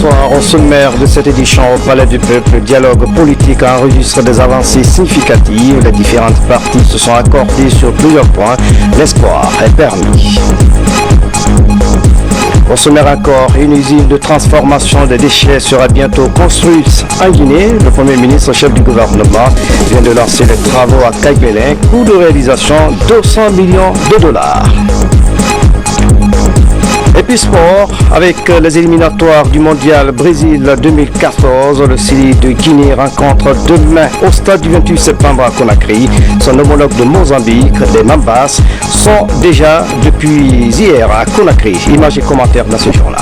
Bonsoir. Au sommaire de cette édition au Palais du Peuple, le dialogue politique enregistre des avancées significatives. Les différentes parties se sont accordées sur plusieurs points. L'espoir est permis. Au sommaire encore, une usine de transformation des déchets sera bientôt construite en Guinée. Le Premier ministre, chef du gouvernement, vient de lancer les travaux à Kaybélin. Coût de réalisation 200 millions de dollars. Et puis sport, avec les éliminatoires du mondial Brésil 2014, le Sili de Guinée rencontre demain au stade du 28 septembre à Conakry. Son homologue de Mozambique, les Mambas, sont déjà depuis hier à Conakry. Images et commentaires dans ce journal.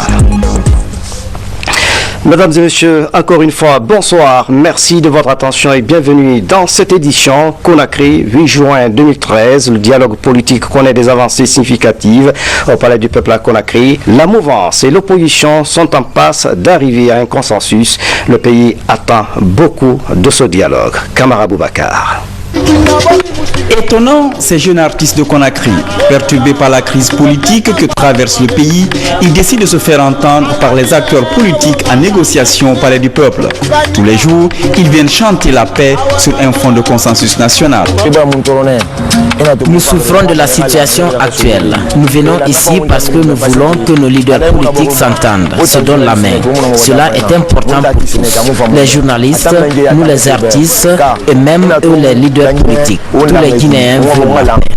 Mesdames et messieurs, encore une fois, bonsoir. Merci de votre attention et bienvenue dans cette édition. Conakry, 8 juin 2013. Le dialogue politique connaît des avancées significatives au Palais du Peuple à Conakry. La mouvance et l'opposition sont en passe d'arriver à un consensus. Le pays attend beaucoup de ce dialogue. Kamara Boubacar. Étonnant, ces jeunes artistes de Conakry, perturbés par la crise politique que traverse le pays, ils décident de se faire entendre par les acteurs politiques en négociation au Palais du Peuple. Tous les jours, ils viennent chanter la paix sur un fond de consensus national. Nous souffrons de la situation actuelle. Nous venons ici parce que nous voulons que nos leaders politiques s'entendent, se donnent la main. Cela est important pour tous. Les journalistes, nous les artistes et même eux les leaders politiques. Tous les Guinéens veulent la paix.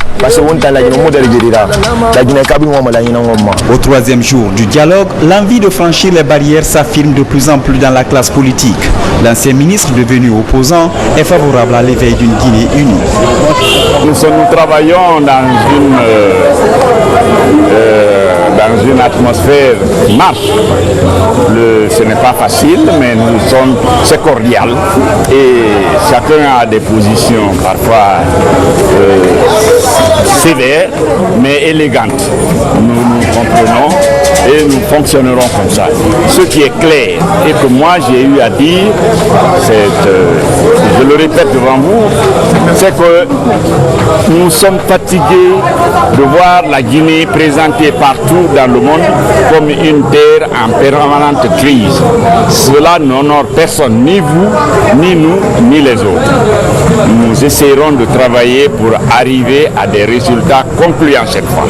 Au troisième jour du dialogue, l'envie de franchir les barrières s'affirme de plus en plus dans la classe politique. L'ancien ministre devenu opposant est favorable à l'éveil d'une Guinée unie. Nous travaillons dans une atmosphère qui marche. Ce n'est pas facile, mais c'est cordial. Et chacun a des positions parfois sévères, mais élégantes. Nous nous comprenons et nous fonctionnerons comme ça. Ce qui est clair et que moi j'ai eu à dire, je le répète devant vous, c'est que nous sommes fatigués de voir la Guinée présentée partout dans le monde comme une terre en permanente crise. Cela n'honore personne, ni vous, ni nous, ni les autres. Nous essaierons de travailler pour arriver à des résultats concluants cette fois.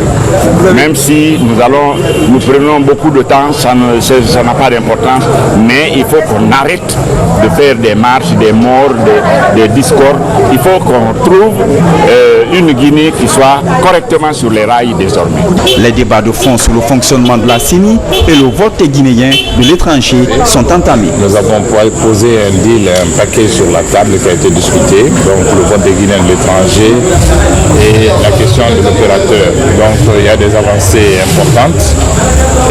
Même si nous prenons beaucoup de temps, ça n'a pas d'importance, mais il faut qu'on arrête de faire des marches, des morts, des discordes. Il faut qu'on trouve une Guinée qui soit correctement sur les rails désormais. Les débats de fond sur le fonctionnement de la CENI et le vote des Guinéens de l'étranger sont entamés. Nous avons posé un deal, un paquet sur la table qui a été discuté, donc le vote des Guinéens de l'étranger et la question de l'opérateur. Donc il y a des avancées importantes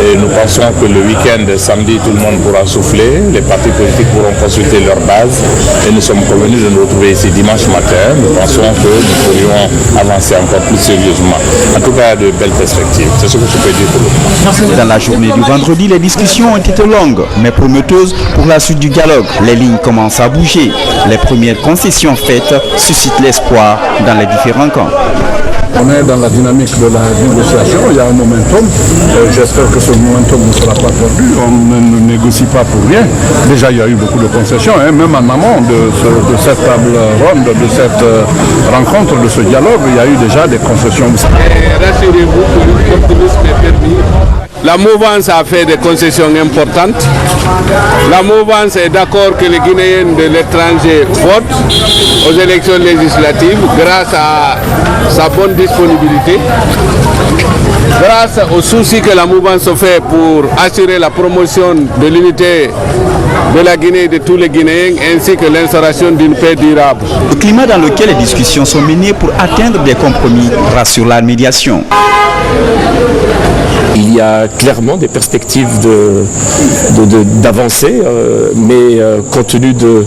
et nous pensons que le week-end, samedi, tout le monde pourra souffler, les partis politiques pourront consulter leur base et nous sommes convenus de nous retrouver ici dimanche matin. Nous pensons que nous pourrions avancer encore plus sérieusement. En tout cas, il y a de belles perspectives. C'est ce que je peux dire pour le moment. Dans la journée du vendredi, les discussions ont été longues, mais prometteuses pour la suite du dialogue. Les lignes commencent à bouger. Les premières concessions faites suscitent l'espoir dans les différents camps. On est dans la dynamique de la négociation, il y a un momentum. J'espère que ce momentum ne sera pas perdu. On ne négocie pas pour rien. Déjà, il y a eu beaucoup de concessions, même en amont de cette table ronde, de cette rencontre, de ce dialogue, il y a eu déjà des concessions. Rassurez-vous que l'optimisme est permis. La mouvance a fait des concessions importantes. La mouvance est d'accord que les Guinéens de l'étranger votent aux élections législatives grâce à sa bonne disponibilité, grâce au souci que la mouvance fait pour assurer la promotion de l'unité de la Guinée et de tous les Guinéens, ainsi que l'instauration d'une paix durable. Le climat dans lequel les discussions sont menées pour atteindre des compromis rassure la médiation. Il y a clairement des perspectives d'avancer, mais compte tenu de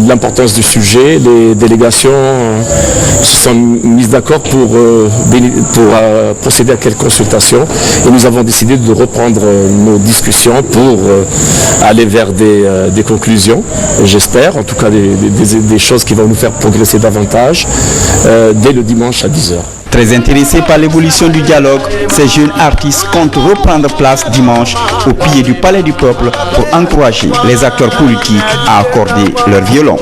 l'importance du sujet, les délégations se sont mises d'accord pour procéder à quelques consultations et nous avons décidé de reprendre nos discussions pour aller vers des conclusions, j'espère, en tout cas des choses qui vont nous faire progresser davantage dès le dimanche à 10h. Très intéressés par l'évolution du dialogue, ces jeunes artistes comptent reprendre place dimanche au pied du Palais du Peuple pour encourager les acteurs politiques à accorder leur violon.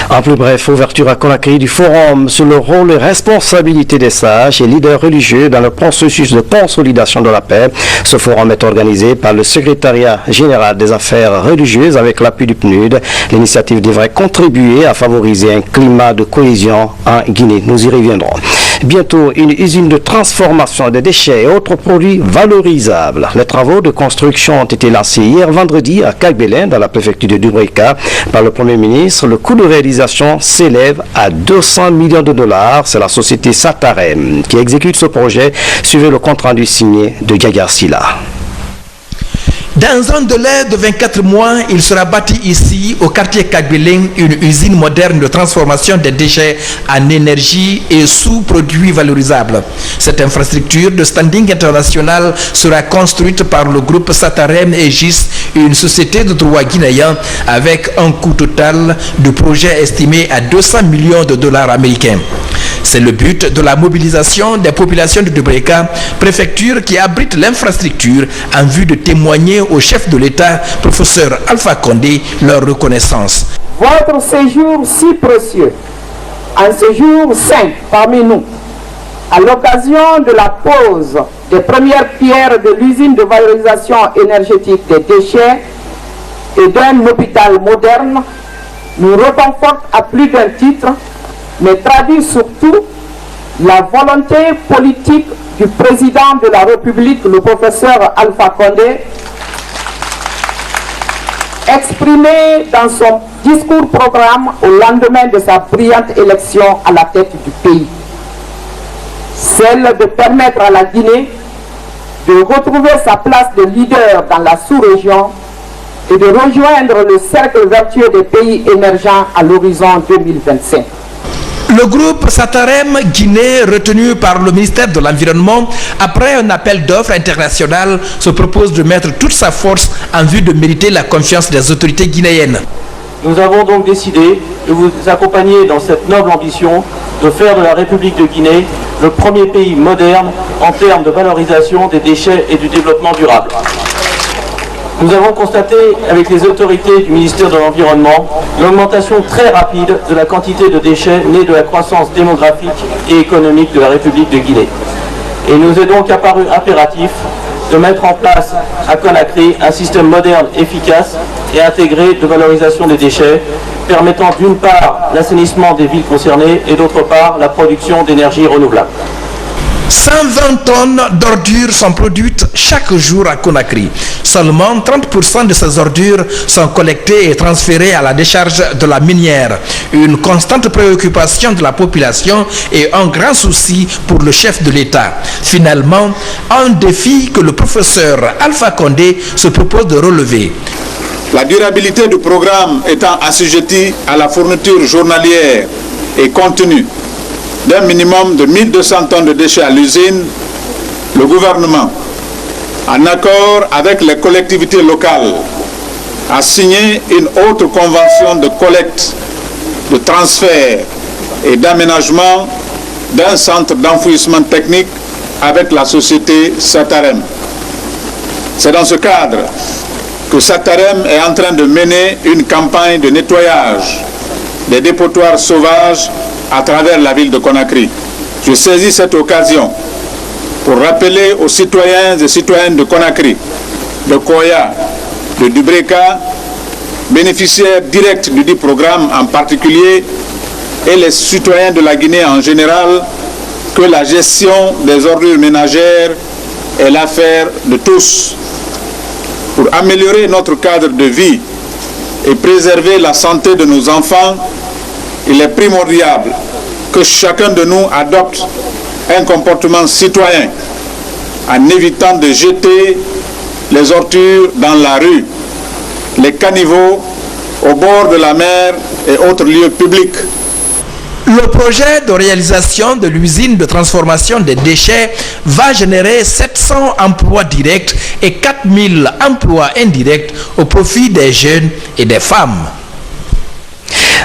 En plus bref, ouverture à Conakry du forum sur le rôle et responsabilité des sages et leaders religieux dans le processus de consolidation de la paix. Ce forum est organisé par le secrétariat général des affaires religieuses avec l'appui du PNUD. L'initiative devrait contribuer à favoriser un climat de cohésion en Guinée. Nous y reviendrons. Bientôt, une usine de transformation des déchets et autres produits valorisables. Les travaux de construction ont été lancés hier vendredi à Kagbélin, dans la préfecture de Dubreka, par le Premier ministre. Le coût de réalisation s'élève à 200 millions de dollars. C'est la société Satarem qui exécute ce projet. Suivez le compte-rendu signé de Gagar Silla. Dans un délai de 24 mois, il sera bâti ici, au quartier Kagbélin, une usine moderne de transformation des déchets en énergie et sous-produits valorisables. Cette infrastructure de standing international sera construite par le groupe Satarem et GIS, une société de droit guinéen, avec un coût total du projet estimé à 200 millions de dollars américains. C'est le but de la mobilisation des populations de Dubreka, préfecture qui abrite l'infrastructure, en vue de témoigner au chef de l'État, professeur Alpha Condé, leur reconnaissance. Votre séjour si précieux, un séjour sain parmi nous, à l'occasion de la pose des premières pierres de l'usine de valorisation énergétique des déchets et d'un hôpital moderne, nous reconforte à plus d'un titre, mais traduit surtout la volonté politique du président de la République, le professeur Alpha Condé, exprimée dans son discours programme au lendemain de sa brillante élection à la tête du pays. Celle de permettre à la Guinée de retrouver sa place de leader dans la sous-région et de rejoindre le cercle vertueux des pays émergents à l'horizon 2025. Le groupe Satarem Guinée, retenu par le ministère de l'Environnement, après un appel d'offres international, se propose de mettre toute sa force en vue de mériter la confiance des autorités guinéennes. Nous avons donc décidé de vous accompagner dans cette noble ambition de faire de la République de Guinée le premier pays moderne en termes de valorisation des déchets et du développement durable. Nous avons constaté avec les autorités du ministère de l'Environnement l'augmentation très rapide de la quantité de déchets nés de la croissance démographique et économique de la République de Guinée. Et il nous est donc apparu impératif de mettre en place à Conakry un système moderne, efficace et intégré de valorisation des déchets, permettant d'une part l'assainissement des villes concernées et d'autre part la production d'énergie renouvelable. 120 tonnes d'ordures sont produites chaque jour à Conakry. Seulement 30% de ces ordures sont collectées et transférées à la décharge de la minière. Une constante préoccupation de la population et un grand souci pour le chef de l'État. Finalement, un défi que le professeur Alpha Condé se propose de relever. La durabilité du programme étant assujettie à la fourniture journalière et continue d'un minimum de 1200 tonnes de déchets à l'usine, le gouvernement, en accord avec les collectivités locales, a signé une autre convention de collecte, de transfert et d'aménagement d'un centre d'enfouissement technique avec la société Satarem. C'est dans ce cadre que Satarem est en train de mener une campagne de nettoyage des dépotoirs sauvages à travers la ville de Conakry. Je saisis cette occasion pour rappeler aux citoyens et citoyennes de Conakry, de Koya, de Dubreka, bénéficiaires directs du dit programme en particulier, et les citoyens de la Guinée en général, que la gestion des ordures ménagères est l'affaire de tous. Pour améliorer notre cadre de vie et préserver la santé de nos enfants, il est primordial que chacun de nous adopte un comportement citoyen en évitant de jeter les ordures dans la rue, les caniveaux, au bord de la mer et autres lieux publics. Le projet de réalisation de l'usine de transformation des déchets va générer 700 emplois directs et 4000 emplois indirects au profit des jeunes et des femmes.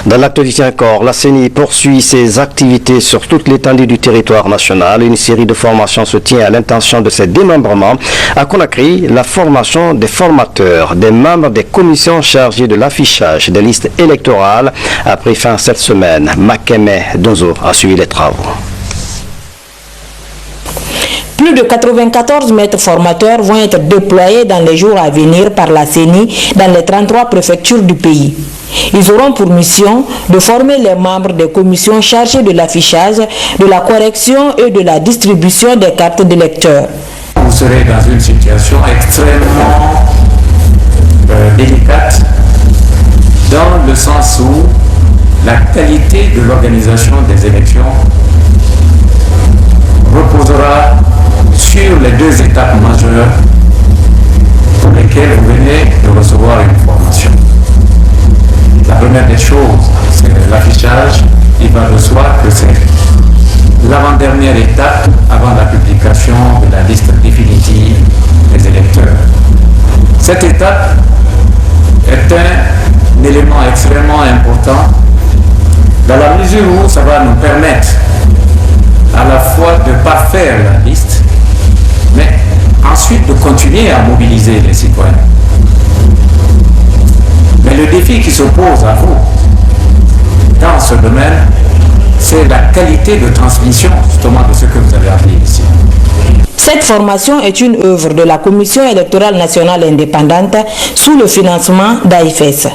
Dans l'actualité encore, la CENI poursuit ses activités sur toute l'étendue du territoire national. Une série de formations se tient à l'intention de ses démembrements. À Conakry, la formation des formateurs, des membres des commissions chargées de l'affichage des listes électorales a pris fin cette semaine. Makeme Donzo a suivi les travaux. Plus de 94 maîtres formateurs vont être déployés dans les jours à venir par la CENI dans les 33 préfectures du pays. Ils auront pour mission de former les membres des commissions chargées de l'affichage, de la correction et de la distribution des cartes d'électeurs. Vous serez dans une situation extrêmement délicate dans le sens où la qualité de l'organisation des élections reposera sur les deux étapes majeures pour lesquelles vous venez de recevoir une formation. La première des choses, c'est l'affichage. Il va de soi que c'est l'avant-dernière étape avant la publication de la liste définitive des électeurs. Cette étape est un élément extrêmement important dans la mesure où ça va nous permettre à la fois de parfaire la liste, mais ensuite de continuer à mobiliser les citoyens. Mais le défi qui se pose à vous dans ce domaine, c'est la qualité de transmission justement de ce que vous avez appris ici. Cette formation est une œuvre de la Commission électorale nationale indépendante sous le financement d'AIFES.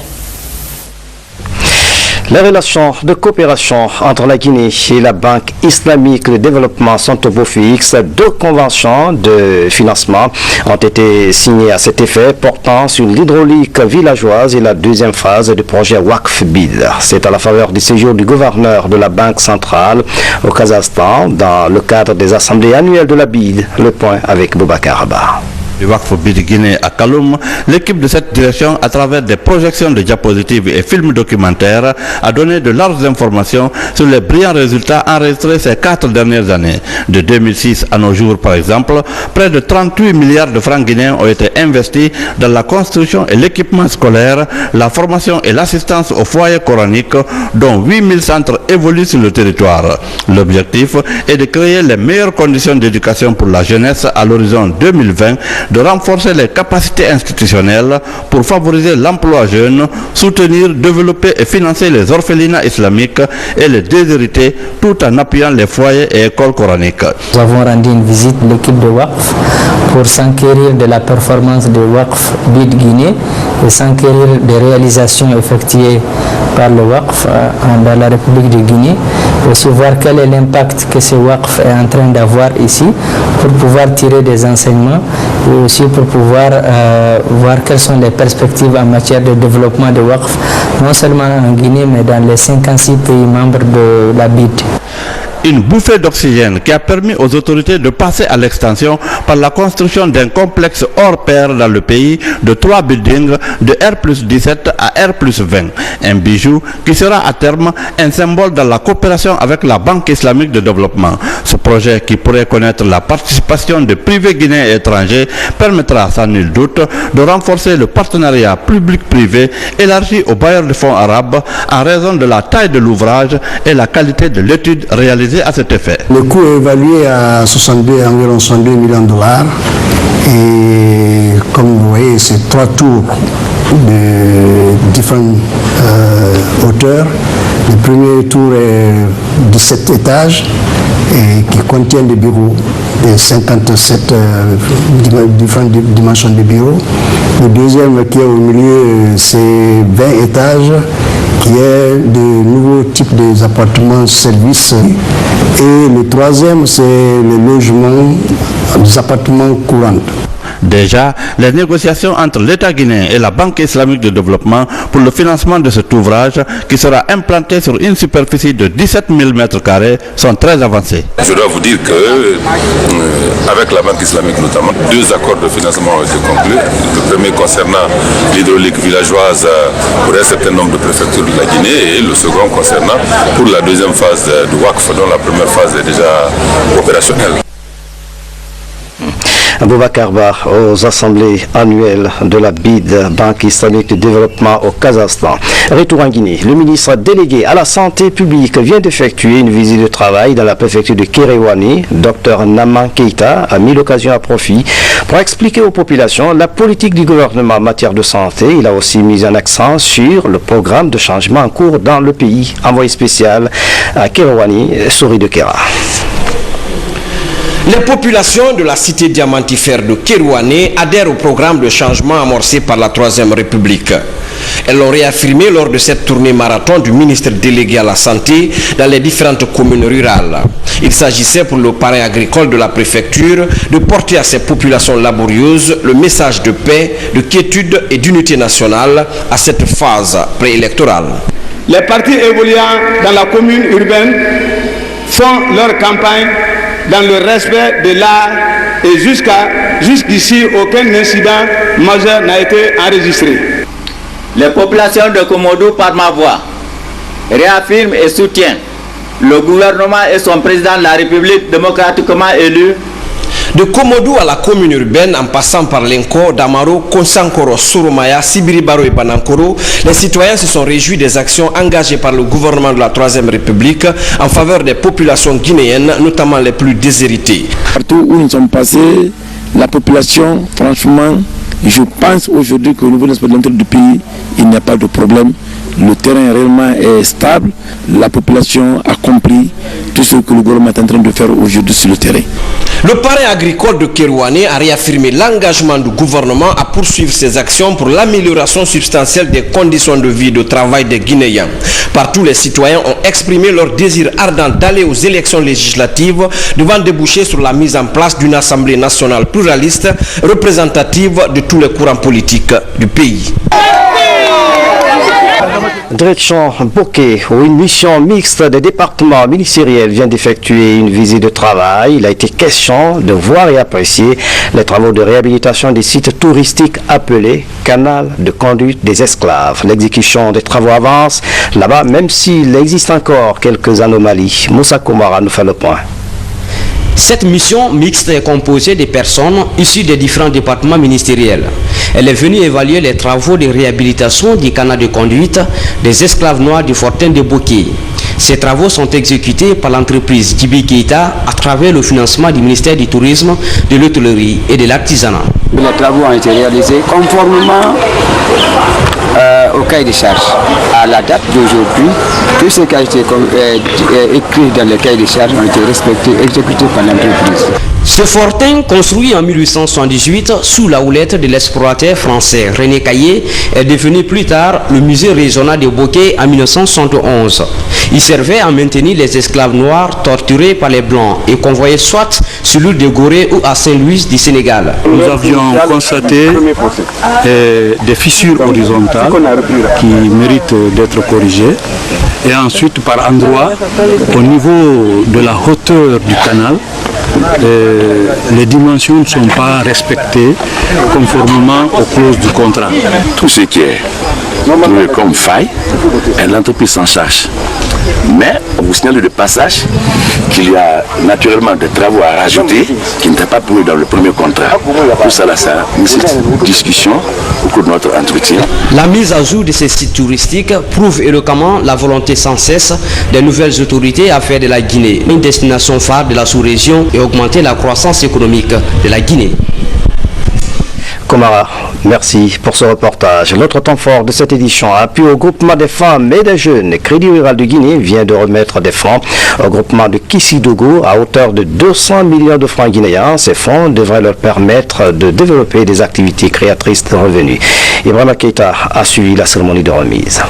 Les relations de coopération entre la Guinée et la Banque islamique de développement sont au beau fixe. 2 conventions de financement ont été signées à cet effet, portant sur l'hydraulique villageoise et la deuxième phase du projet Waqf BID. C'est à la faveur du séjour du gouverneur de la Banque centrale au Kazakhstan dans le cadre des assemblées annuelles de la BID. Le point avec Boubacar Abba. Du Waqf BID Guinée à Kaloum, l'équipe de cette direction, à travers des projections de diapositives et films documentaires, a donné de larges informations sur les brillants résultats enregistrés ces 4 dernières années. De 2006 à nos jours, par exemple, près de 38 milliards de francs guinéens ont été investis dans la construction et l'équipement scolaire, la formation et l'assistance aux foyers coraniques, dont 8000 centres évoluent sur le territoire. L'objectif est de créer les meilleures conditions d'éducation pour la jeunesse à l'horizon 2020, de renforcer les capacités institutionnelles pour favoriser l'emploi jeune, soutenir, développer et financer les orphelinats islamiques et les déshérités, tout en appuyant les foyers et écoles coraniques. Nous avons rendu une visite de l'équipe de Waqf pour s'enquérir de la performance de Waqf BID Guinée et s'enquérir des réalisations effectuées par le Waqf dans la République de Guinée, aussi voir quel est l'impact que ce Waqf est en train d'avoir ici pour pouvoir tirer des enseignements et aussi pour pouvoir voir quelles sont les perspectives en matière de développement de Waqf, non seulement en Guinée mais dans les 56 pays membres de la BID. Une bouffée d'oxygène qui a permis aux autorités de passer à l'extension par la construction d'un complexe hors pair dans le pays de 3 buildings de R+17 à R+20. Un bijou qui sera à terme un symbole dans la coopération avec la Banque islamique de développement. Ce projet, qui pourrait connaître la participation de privés guinéens et étrangers, permettra sans nul doute de renforcer le partenariat public-privé élargi aux bailleurs de fonds arabes en raison de la taille de l'ouvrage et la qualité de l'étude réalisée à cet effet. Le coût est évalué à environ 62 millions de dollars et comme vous voyez, c'est 3 tours de différentes hauteurs. Le premier tour est 17 étages et qui contient des bureaux de 57 différentes dimensions de bureaux. Le deuxième qui est au milieu, c'est 20 étages qui est de nouveaux types d'appartements services. Et le troisième, c'est le logement des appartements courants. Déjà, les négociations entre l'État guinéen et la Banque islamique de développement pour le financement de cet ouvrage, qui sera implanté sur une superficie de 17 000 m², sont très avancées. Je dois vous dire que, avec la Banque islamique notamment, 2 accords de financement ont été conclus. Le premier concernant l'hydraulique villageoise pour un certain nombre de préfectures de la Guinée et le second concernant pour la deuxième phase du Waqf, dont la première phase est déjà opérationnelle. Boubacar Ba aux assemblées annuelles de la BID, Banque islamique de développement au Kazakhstan. Retour en Guinée. Le ministre délégué à la santé publique vient d'effectuer une visite de travail dans la préfecture de Kéréouani. Dr Naman Keïta a mis l'occasion à profit pour expliquer aux populations la politique du gouvernement en matière de santé. Il a aussi mis un accent sur le programme de changement en cours dans le pays. Envoyé spécial à Kéréouani, Souris de Kéra. Les populations de la cité diamantifère de Kéréouani adhèrent au programme de changement amorcé par la Troisième République. Elles l'ont réaffirmé lors de cette tournée marathon du ministre délégué à la santé dans les différentes communes rurales. Il s'agissait pour le parrain agricole de la préfecture de porter à ces populations laborieuses le message de paix, de quiétude et d'unité nationale à cette phase préélectorale. Les partis évoluant dans la commune urbaine font leur campagne dans le respect de l'art et jusqu'ici aucun incident majeur n'a été enregistré. Les populations de Komodo, par ma voix, réaffirment et soutiennent le gouvernement et son président de la République démocratiquement élu. De Komodo à la commune urbaine, en passant par Lenko, Damaro, Konsankoro, Surumaya, Sibiribaro et Banankoro, les citoyens se sont réjouis des actions engagées par le gouvernement de la Troisième République en faveur des populations guinéennes, notamment les plus déshéritées. Partout où nous sommes passés, la population, franchement, je pense aujourd'hui qu'au niveau de l'intérieur du pays, il n'y a pas de problème. Le terrain réellement est stable. La population a compris tout ce que le gouvernement est en train de faire aujourd'hui sur le terrain. Le parrain agricole de Kéréouani a réaffirmé l'engagement du gouvernement à poursuivre ses actions pour l'amélioration substantielle des conditions de vie et de travail des Guinéens. Partout, les citoyens ont exprimé leur désir ardent d'aller aux élections législatives devant déboucher sur la mise en place d'une assemblée nationale pluraliste représentative de tous les courants politiques du pays. Direction Bokeh, où une mission mixte des départements ministériels vient d'effectuer une visite de travail. Il a été question de voir et apprécier les travaux de réhabilitation des sites touristiques appelés canal de conduite des esclaves. L'exécution des travaux avance là-bas, même s'il existe encore quelques anomalies. Moussa Koumara nous fait le point. Cette mission mixte est composée de personnes issues des différents départements ministériels. Elle est venue évaluer les travaux de réhabilitation du canal de conduite des esclaves noirs du fortin de Bokeh. Ces travaux sont exécutés par l'entreprise Djibi Keïta à travers le financement du ministère du Tourisme, de l'Hôtellerie et de l'Artisanat. Les travaux ont été réalisés conformément au cahier de charge. À la date d'aujourd'hui, tout ce qui a été écrit dans le cahier de charge ont été respectés, exécutés par l'entreprise. Ce fortin, construit en 1878 sous la houlette de l'explorateur français René Caillé, est devenu plus tard le musée régional de Bokeh en 1971. Il servait à maintenir les esclaves noirs torturés par les Blancs et convoyés soit sur l'île de Gorée ou à Saint-Louis du Sénégal. Nous avions constaté des fissures horizontales qui méritent d'être corrigées. Et ensuite, par endroits, au niveau de la hauteur du canal, les dimensions ne sont pas respectées conformément aux clauses du contrat. Tout ce qui est trouvé comme faille, l'entreprise s'en charge. Mais on vous signale de passage qu'il y a naturellement des travaux à rajouter qui n'étaient pas prévus dans le premier contrat. Tout ça, là, ça nécessite discussion au cours de notre entretien. La mise à jour de ces sites touristiques prouve éloquemment la volonté sans cesse des nouvelles autorités à faire de la Guinée une destination phare de la sous-région et augmenter la croissance économique de la Guinée. Komara, merci pour ce reportage. L'autre temps fort de cette édition, appui au groupement des femmes et des jeunes. Crédit Rural de Guinée vient de remettre des fonds au groupement de Kissidougou à hauteur de 200 millions de francs guinéens. Ces fonds devraient leur permettre de développer des activités créatrices de revenus. Ibrahima Keïta a suivi la cérémonie de remise.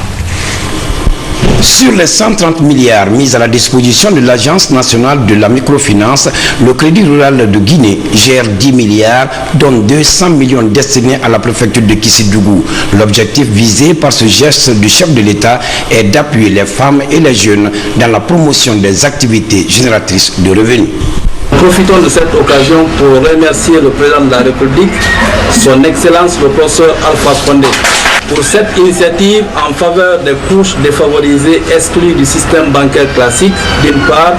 Sur les 130 milliards mis à la disposition de l'Agence nationale de la microfinance, le Crédit rural de Guinée gère 10 milliards, dont 200 millions destinés à la préfecture de Kissidougou. L'objectif visé par ce geste du chef de l'État est d'appuyer les femmes et les jeunes dans la promotion des activités génératrices de revenus. Profitons de cette occasion pour remercier le président de la République, son Excellence le professeur Alpha Condé, pour cette initiative en faveur des couches défavorisées exclues du système bancaire classique, d'une part,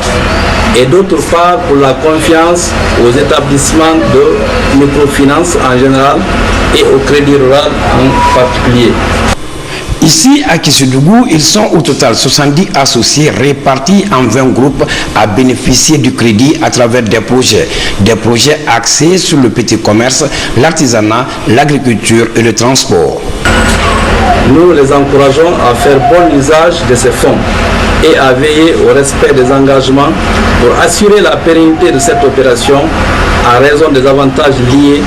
et d'autre part pour la confiance aux établissements de microfinance en général et au crédit rural en particulier. Ici, à Kissodougou, ils sont au total 70 associés répartis en 20 groupes à bénéficier du crédit à travers des projets axés sur le petit commerce, l'artisanat, l'agriculture et le transport. Nous les encourageons à faire bon usage de ces fonds et à veiller au respect des engagements pour assurer la pérennité de cette opération en raison des avantages liés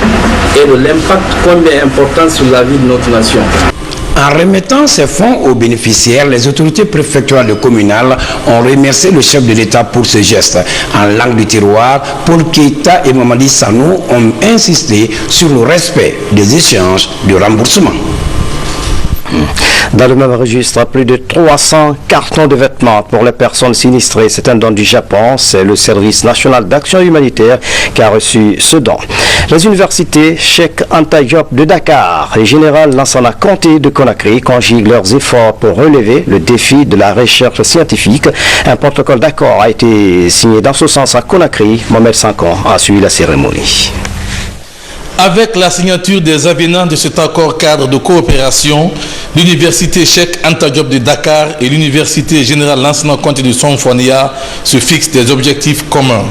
et de l'impact combien important sur la vie de notre nation. En remettant ces fonds aux bénéficiaires, les autorités préfectorales et communales ont remercié le chef de l'État pour ce geste. En langue du terroir, Paul Keïta et Mamadi Sanou ont insisté sur le respect des échanges de remboursement. Dans le même registre, plus de 300 cartons de vêtements pour les personnes sinistrées. C'est un don du Japon. C'est le service national d'action humanitaire qui a reçu ce don. Les universités Cheikh Anta Diop de Dakar et Général Lansana Conté de Conakry conjuguent leurs efforts pour relever le défi de la recherche scientifique. Un protocole d'accord a été signé dans ce sens à Conakry. Mohamed Sankon a suivi la cérémonie. Avec la signature des avenants de cet accord cadre de coopération, l'université Cheikh Anta Diop de Dakar et l'université Général Lansana Conté de Sonfonia se fixent des objectifs communs.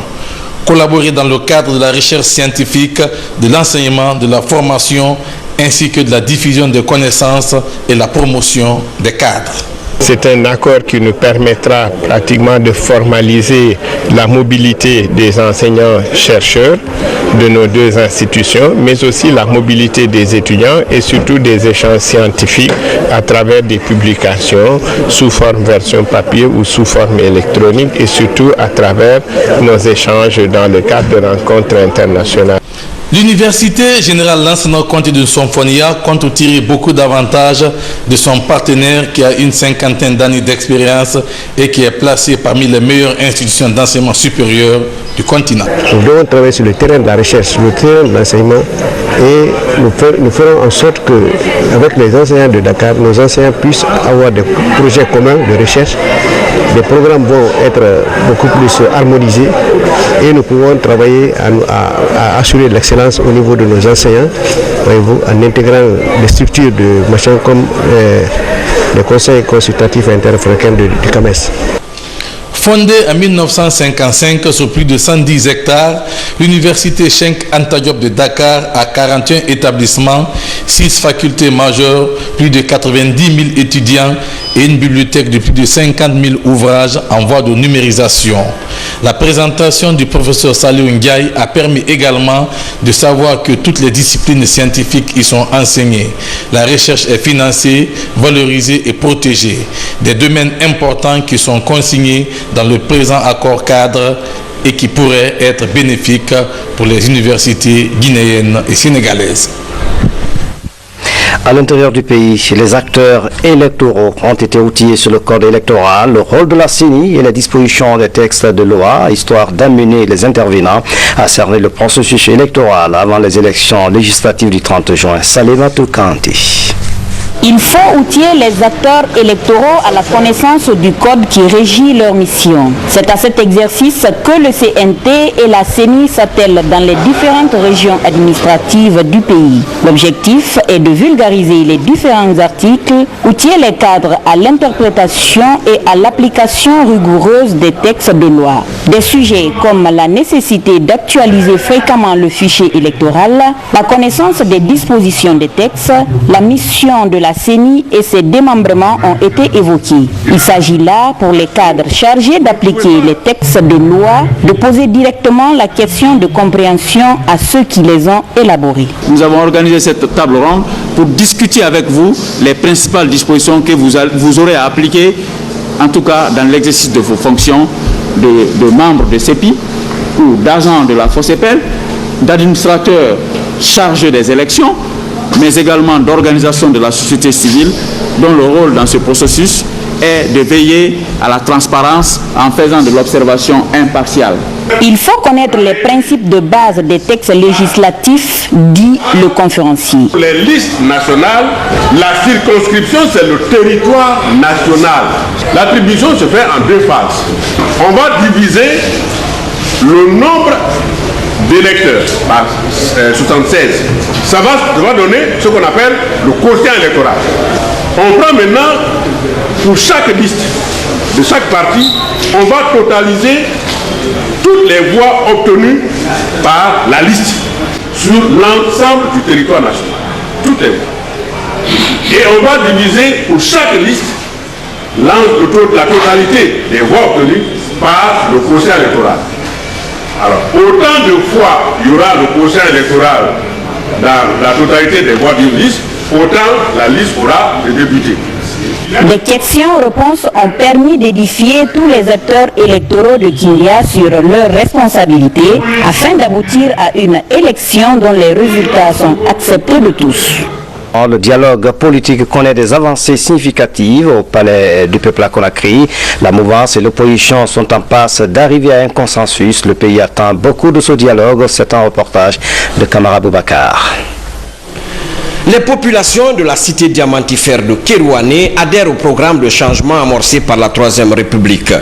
Collaborer dans le cadre de la recherche scientifique, de l'enseignement, de la formation, ainsi que de la diffusion de connaissances et la promotion des cadres. C'est un accord qui nous permettra pratiquement de formaliser la mobilité des enseignants-chercheurs de nos deux institutions, mais aussi la mobilité des étudiants et surtout des échanges scientifiques à travers des publications sous forme version papier ou sous forme électronique et surtout à travers nos échanges dans le cadre de rencontres internationales. L'université Générale Lansana Conté de Sonfonia compte tirer beaucoup d'avantages de son partenaire qui a une cinquantaine d'années d'expérience et qui est placé parmi les meilleures institutions d'enseignement supérieur du continent. Nous devons travailler sur le terrain de la recherche, le terrain de l'enseignement et nous ferons en sorte que, avec les enseignants de Dakar, nos enseignants puissent avoir des projets communs de recherche. Les programmes vont être beaucoup plus harmonisés et nous pouvons travailler à assurer l'excellence au niveau de nos enseignants, voyez-vous, en intégrant les structures de machin comme le Conseil consultatif interafricain du CAMES. Fondée en 1955 sur plus de 110 hectares, l'université Cheikh Anta Diop de Dakar a 41 établissements, 6 facultés majeures, plus de 90 000 étudiants et une bibliothèque de plus de 50 000 ouvrages en voie de numérisation. La présentation du professeur Saliou Ndiaye a permis également de savoir que toutes les disciplines scientifiques y sont enseignées. La recherche est financée, valorisée et protégée. Des domaines importants qui sont consignés dans le présent accord cadre et qui pourraient être bénéfiques pour les universités guinéennes et sénégalaises. À l'intérieur du pays, les acteurs électoraux ont été outillés sur le code électoral, le rôle de la CENI et la disposition des textes de loi, histoire d'amener les intervenants à cerner le processus électoral avant les élections législatives du 30 juin. Salima Toukanti. Il faut outiller les acteurs électoraux à la connaissance du code qui régit leur mission. C'est à cet exercice que le CNT et la CENI s'attellent dans les différentes régions administratives du pays. L'objectif est de vulgariser les différents articles, outiller les cadres à l'interprétation et à l'application rigoureuse des textes de loi. Des sujets comme la nécessité d'actualiser fréquemment le fichier électoral, la connaissance des dispositions des textes, la mission de la CENI et ses démembrements ont été évoqués. Il s'agit là, pour les cadres chargés d'appliquer les textes de loi, de poser directement la question de compréhension à ceux qui les ont élaborés. Nous avons organisé cette table ronde pour discuter avec vous les principales dispositions que vous aurez à appliquer, en tout cas dans l'exercice de vos fonctions de membres de CEPI ou d'agents de la FOSEPEL, d'administrateurs chargés des élections, mais également d'organisations de la société civile dont le rôle dans ce processus est de veiller à la transparence en faisant de l'observation impartiale. Il faut connaître les principes de base des textes législatifs, dit le conférencier. Les listes nationales, la circonscription, c'est le territoire national. L'attribution se fait en deux phases. On va diviser le nombre d'électeurs par 76, ça va donner ce qu'on appelle le quotient électoral. On prend maintenant, pour chaque liste de chaque parti, on va totaliser toutes les voix obtenues par la liste sur l'ensemble du territoire national. Toutes les voix. Et on va diviser pour chaque liste la totalité des voix obtenues par le quotient électoral. Alors, autant de fois il y aura le quotient électoral dans la totalité des voix d'une liste, autant la liste aura des députés. Des questions-réponses ont permis d'édifier tous les acteurs électoraux de Kindia sur leurs responsabilités afin d'aboutir à une élection dont les résultats sont acceptés de tous. Le dialogue politique connaît des avancées significatives au palais du peuple à Conakry. La mouvance et l'opposition sont en passe d'arriver à un consensus. Le pays attend beaucoup de ce dialogue. C'est un reportage de Kamara Boubacar. Les populations de la cité diamantifère de Kérouané adhèrent au programme de changement amorcé par la Troisième République.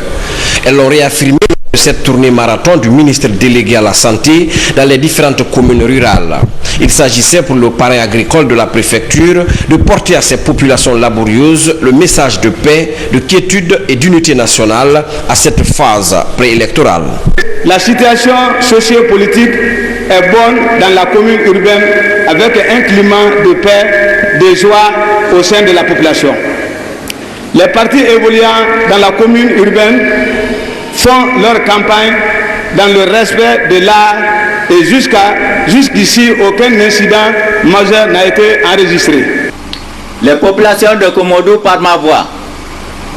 Elles l'ont réaffirmé de cette tournée marathon du ministre délégué à la Santé dans les différentes communes rurales. Il s'agissait pour le parrain agricole de la préfecture de porter à ces populations laborieuses le message de paix, de quiétude et d'unité nationale à cette phase préélectorale. La situation sociopolitique est bonne dans la commune urbaine avec un climat de paix, de joie au sein de la population. Les partis évoluant dans la commune urbaine font leur campagne dans le respect de l'art et jusqu'ici aucun incident majeur n'a été enregistré. Les populations de Komodo par ma voix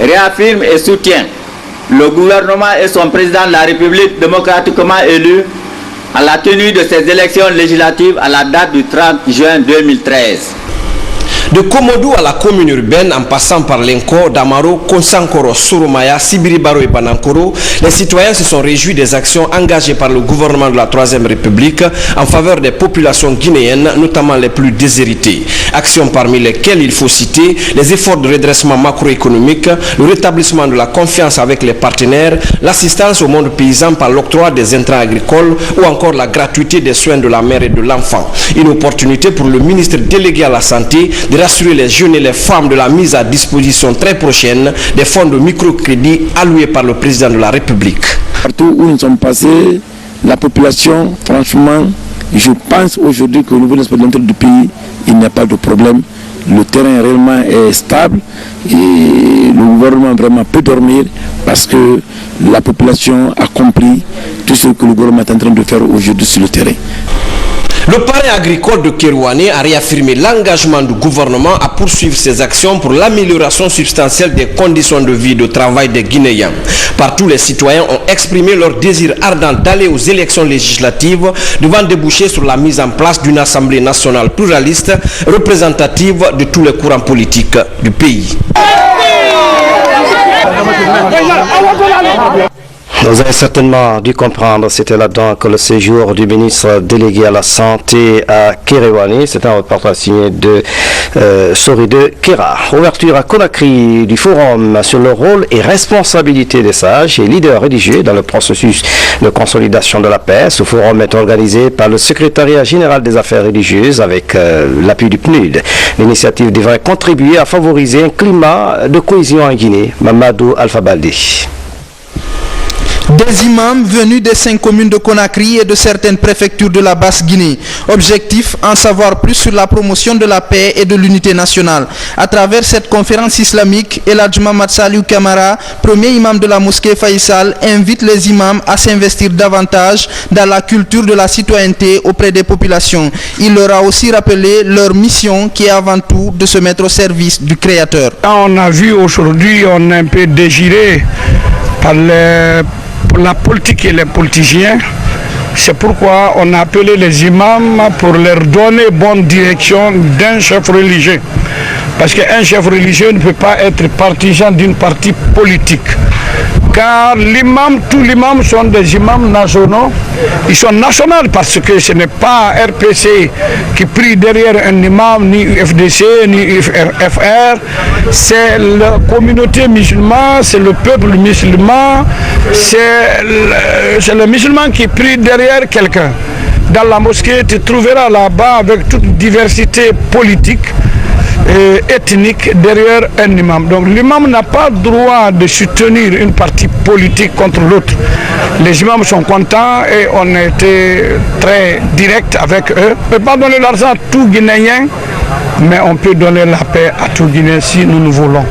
réaffirment et soutiennent le gouvernement et son président de la République démocratiquement élu à la tenue de ces élections législatives à la date du 30 juin 2013. De Komodo à la commune urbaine, en passant par Lenko, Damaro, Konsankoro, Surumaya, Sibiribaro et Banankoro, les citoyens se sont réjouis des actions engagées par le gouvernement de la Troisième République en faveur des populations guinéennes, notamment les plus déshéritées. Actions parmi lesquelles il faut citer les efforts de redressement macroéconomique, le rétablissement de la confiance avec les partenaires, l'assistance au monde paysan par l'octroi des intrants agricoles ou encore la gratuité des soins de la mère et de l'enfant. Une opportunité pour le ministre délégué à la Santé de rassurer les jeunes et les femmes de la mise à disposition très prochaine des fonds de microcrédit alloués par le président de la République. Partout où nous sommes passés, la population, franchement, je pense aujourd'hui qu'au niveau de l'intérieur du pays, il n'y a pas de problème. Le terrain réellement est stable et le gouvernement vraiment peut dormir parce que la population a compris tout ce que le gouvernement est en train de faire aujourd'hui sur le terrain. Le parrain agricole de Kérouané a réaffirmé l'engagement du gouvernement à poursuivre ses actions pour l'amélioration substantielle des conditions de vie et de travail des Guinéens. Partout, les citoyens ont exprimé leur désir ardent d'aller aux élections législatives devant déboucher sur la mise en place d'une assemblée nationale pluraliste représentative de tous les courants politiques du pays. Vous avez certainement dû comprendre, c'était là donc le séjour du ministre délégué à la Santé à Kérouané. C'est un reportage signé de Soride Kera. Ouverture à Conakry du forum sur le rôle et responsabilité des sages et leaders religieux dans le processus de consolidation de la paix. Ce forum est organisé par le secrétariat général des affaires religieuses avec l'appui du PNUD. L'initiative devrait contribuer à favoriser un climat de cohésion en Guinée. Mamadou Alpha Baldé. Des imams venus des 5 communes de Conakry et de certaines préfectures de la Basse-Guinée. Objectif, en savoir plus sur la promotion de la paix et de l'unité nationale. À travers cette conférence islamique, El Hadj Mamad Saliou Kamara, premier imam de la mosquée Faïsal, invite les imams à s'investir davantage dans la culture de la citoyenneté auprès des populations. Il leur a aussi rappelé leur mission qui est avant tout de se mettre au service du Créateur. On a vu aujourd'hui, on est un peu dégiré par la politique et les politiciens. C'est pourquoi on a appelé les imams pour leur donner bonne direction d'un chef religieux. Parce qu'un chef religieux ne peut pas être partisan d'une partie politique. car l'imam, tous les imams sont des imams nationaux. Ils sont nationaux parce que ce n'est pas RPC qui prie derrière un imam, ni UFDC, ni FR. C'est la communauté musulmane, c'est le peuple musulman, c'est le musulman qui prie derrière quelqu'un. Dans la mosquée, tu trouveras là-bas avec toute diversité politique et ethnique derrière un imam. Donc l'imam n'a pas le droit de soutenir une partie politique contre l'autre. Les imams sont contents et on a été très direct avec eux. On ne peut pas donner l'argent à tout Guinéen, mais on peut donner la paix à tout Guinéen si nous voulons.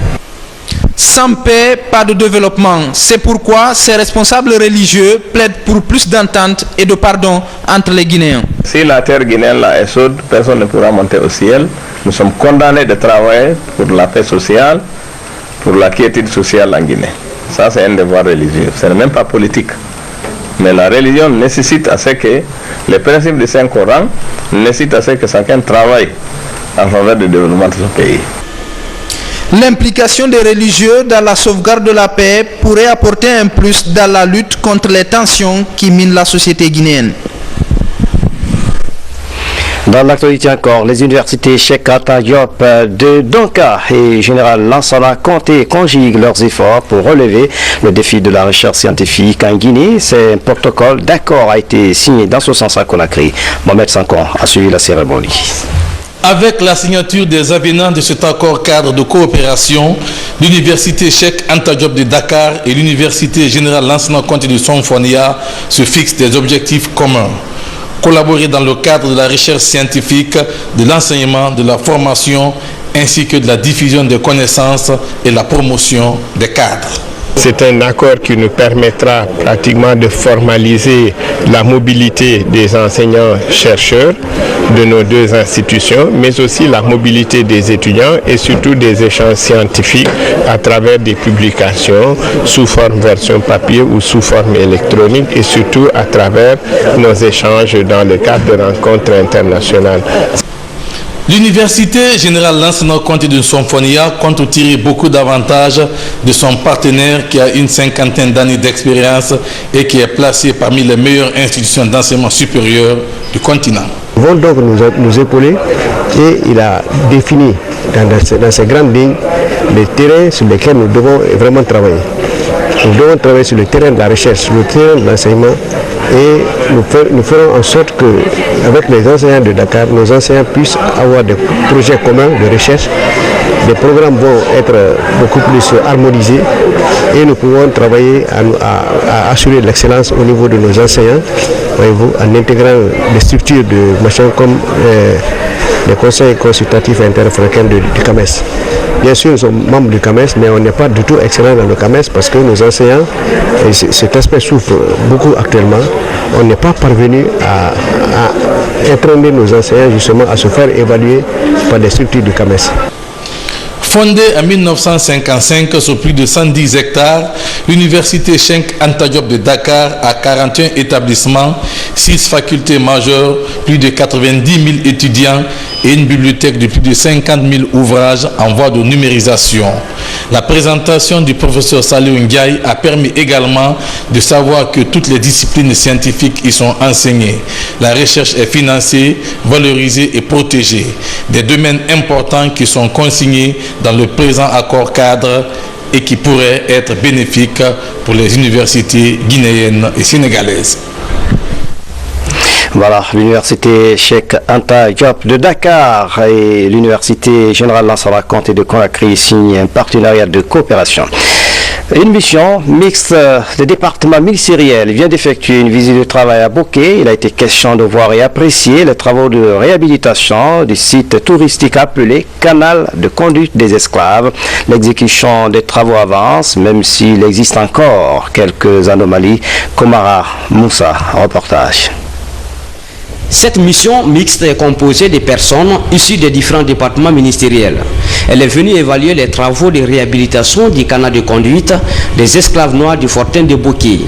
Sans paix, pas de développement. C'est pourquoi ces responsables religieux plaident pour plus d'entente et de pardon entre les Guinéens. Si la terre guinéenne là est chaude, personne ne pourra monter au ciel. Nous sommes condamnés de travailler pour la paix sociale, pour la quiétude sociale en Guinée. Ça, c'est un devoir religieux. Ce n'est même pas politique. Mais la religion nécessite à ce que les principes du Saint-Coran nécessitent à ce que chacun travaille en faveur du développement de son pays. L'implication des religieux dans la sauvegarde de la paix pourrait apporter un plus dans la lutte contre les tensions qui minent la société guinéenne. Dans l'actualité encore, les universités Cheikh Anta Diop de Donka et Général Lansana Conté conjuguent leurs efforts pour relever le défi de la recherche scientifique en Guinée. Un protocole d'accord a été signé dans ce sens à Conakry. Mohamed Sankon a suivi la cérémonie. Avec la signature des avenants de cet accord cadre de coopération, l'université Cheikh Anta Diop de Dakar et l'université Général Lansana Conté de Sonfonia se fixent des objectifs communs. Collaborer dans le cadre de la recherche scientifique, de l'enseignement, de la formation, ainsi que de la diffusion des connaissances et la promotion des cadres. C'est un accord qui nous permettra pratiquement de formaliser la mobilité des enseignants-chercheurs de nos deux institutions, mais aussi la mobilité des étudiants et surtout des échanges scientifiques à travers des publications sous forme version papier ou sous forme électronique et surtout à travers nos échanges dans le cadre de rencontres internationales. L'université Générale Lansana Conté de Sonfonia compte tirer beaucoup d'avantages de son partenaire qui a une cinquantaine d'années d'expérience et qui est placé parmi les meilleures institutions d'enseignement supérieur du continent. Ils vont donc nous épauler et il a défini dans ces grandes lignes les terrains sur lesquels nous devons vraiment travailler. Nous devons travailler sur le terrain de la recherche, le terrain de l'enseignement et nous ferons en sorte qu'avec les enseignants de Dakar, nos enseignants puissent avoir des projets communs de recherche. Les programmes vont être beaucoup plus harmonisés et nous pouvons travailler à assurer l'excellence au niveau de nos enseignants, voyez-vous, en intégrant des structures de machin comme les conseils consultatifs interafricains du CAMES. Bien sûr, nous sommes membres du CAMES, mais on n'est pas du tout excellent dans le CAMES parce que nos enseignants, et cet aspect souffre beaucoup actuellement, on n'est pas parvenu à entraîner nos enseignants justement à se faire évaluer par des structures du CAMES. Fondée en 1955 sur plus de 110 hectares, l'université Cheikh Anta Diop de Dakar a 41 établissements, 6 facultés majeures, plus de 90 000 étudiants et une bibliothèque de plus de 50 000 ouvrages en voie de numérisation. La présentation du professeur Saliou Ndiaye a permis également de savoir que toutes les disciplines scientifiques y sont enseignées. La recherche est financée, valorisée et protégée. Des domaines importants qui sont consignés dans le présent accord cadre et qui pourraient être bénéfiques pour les universités guinéennes et sénégalaises. Voilà, l'université Cheikh Anta Diop de Dakar et l'université Générale Lansana Conté de Conakry signent un partenariat de coopération. Une mission mixte des départements ministériels vient d'effectuer une visite de travail à Boké. Il a été question de voir et apprécier les travaux de réhabilitation du site touristique appelé Canal de conduite des esclaves. L'exécution des travaux avance, même s'il existe encore quelques anomalies. Komara Moussa, reportage. Cette mission mixte est composée de personnes issues des différents départements ministériels. Elle est venue évaluer les travaux de réhabilitation du canal de conduite des esclaves noirs du fortin de Boké.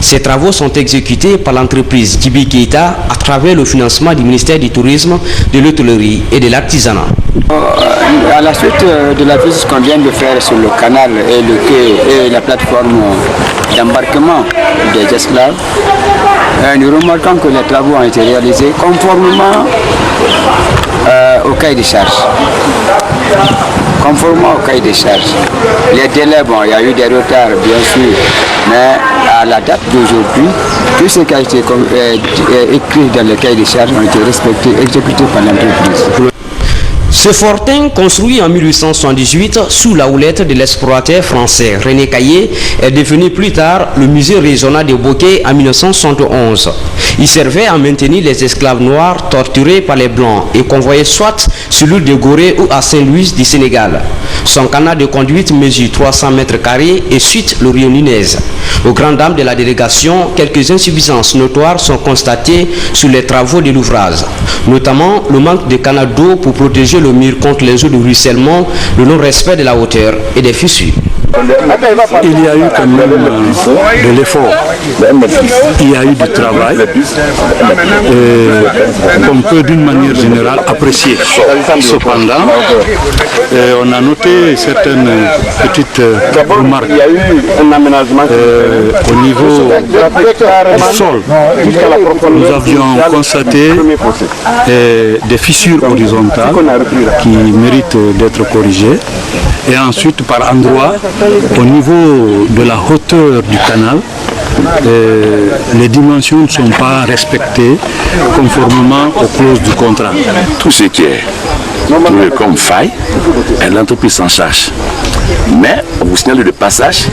Ces travaux sont exécutés par l'entreprise Djibi Keita à travers le financement du ministère du Tourisme, de l'Hôtellerie et de l'Artisanat. À la suite de la visite qu'on vient de faire sur le canal et le quai et la plateforme d'embarquement des esclaves, nous remarquons que les travaux ont été réalisés conformément au cahier de charges. Conformément au cahier de charges. Les délais, bon, il y a eu des retards bien sûr, mais à la date d'aujourd'hui, tout ce qui a été écrit dans le cahier de charges ont été respectés, exécutés par l'entreprise. Ce fortin, construit en 1878 sous la houlette de l'explorateur français René Caillé, est devenu plus tard le musée régional de Bokeh en 1971. Il servait à maintenir les esclaves noirs torturés par les Blancs et convoyés soit sur l'île de Gorée ou à Saint-Louis du Sénégal. Son canal de conduite mesure 300 mètres carrés et suit le rio Nunez. Aux grandes dames de la délégation, quelques insuffisances notoires sont constatées sur les travaux de l'ouvrage, notamment le manque de canaux d'eau pour protéger le mur contre les eaux de ruissellement, le non-respect de la hauteur et des fissures. Il y a eu quand même de l'effort, il y a eu du travail qu'on peut d'une manière générale apprécier. Cependant, on a noté certaines petites remarques au niveau du sol. Nous avions constaté des fissures horizontales qui méritent d'être corrigées. Et ensuite, par endroits, au niveau de la hauteur du canal, les dimensions ne sont pas respectées conformément aux clauses du contrat. Tout ce qui est trouvé comme faille, l'entreprise s'en charge. Mais on vous signale de passage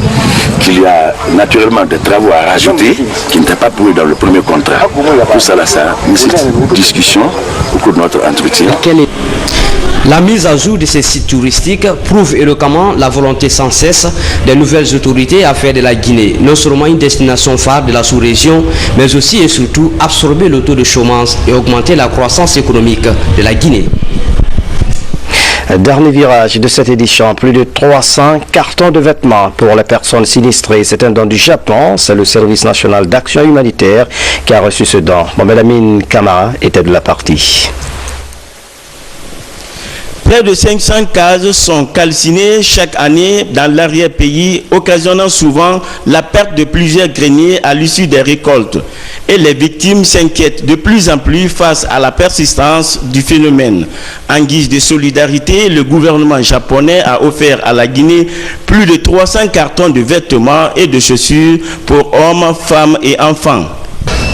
qu'il y a naturellement des travaux à rajouter qui n'étaient pas prévus dans le premier contrat. Tout ça, là, ça nécessite discussion au cours de notre entretien. La mise à jour de ces sites touristiques prouve éloquemment la volonté sans cesse des nouvelles autorités à faire de la Guinée non seulement une destination phare de la sous-région, mais aussi et surtout absorber le taux de chômage et augmenter la croissance économique de la Guinée. Dernier virage de cette édition, plus de 300 cartons de vêtements pour les personnes sinistrées. C'est un don du Japon, c'est le service national d'action humanitaire qui a reçu ce don. Mohamed Amin Kamara était de la partie. Près de 500 cases sont calcinées chaque année dans l'arrière-pays, occasionnant souvent la perte de plusieurs greniers à l'issue des récoltes. Et les victimes s'inquiètent de plus en plus face à la persistance du phénomène. En guise de solidarité, le gouvernement japonais a offert à la Guinée plus de 300 cartons de vêtements et de chaussures pour hommes, femmes et enfants.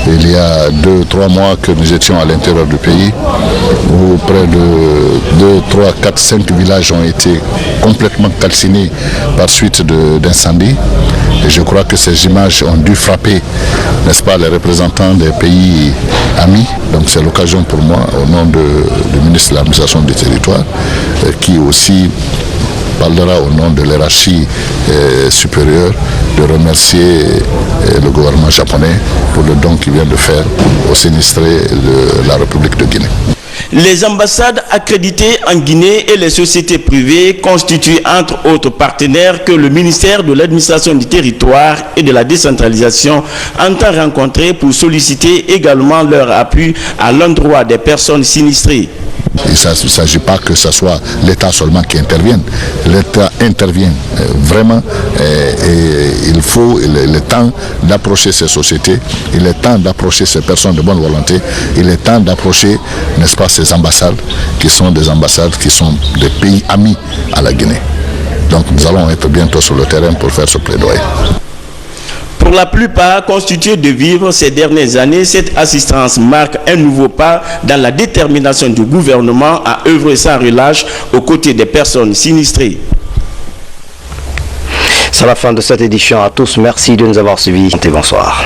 Il y a 2-3 mois que nous étions à l'intérieur du pays où près de 2, 3, 4, 5 villages ont été complètement calcinés par suite d'incendies. Et je crois que ces images ont dû frapper, n'est-ce pas, les représentants des pays amis. Donc c'est l'occasion pour moi, au nom du ministre de l'administration du territoire, qui aussi parlera au nom de l'hiérarchie supérieure, de remercier le gouvernement japonais pour le don qu'il vient de faire aux sinistrés de la République de Guinée. Les ambassades accréditées en Guinée et les sociétés privées constituent entre autres partenaires que le ministère de l'administration du territoire et de la décentralisation entend rencontrer pour solliciter également leur appui à l'endroit des personnes sinistrées. Il ne s'agit pas que ce soit l'État seulement qui intervienne. L'État intervient vraiment et il est temps d'approcher ces sociétés, il est temps d'approcher ces personnes de bonne volonté, il est temps d'approcher, n'est-ce pas, ces ambassades qui sont des ambassades qui sont des pays amis à la Guinée. Donc nous allons être bientôt sur le terrain pour faire ce plaidoyer. Pour la plupart constitués de vivres ces dernières années, cette assistance marque un nouveau pas dans la détermination du gouvernement à œuvrer sans relâche aux côtés des personnes sinistrées. C'est la fin de cette édition. À tous, merci de nous avoir suivis et bonsoir.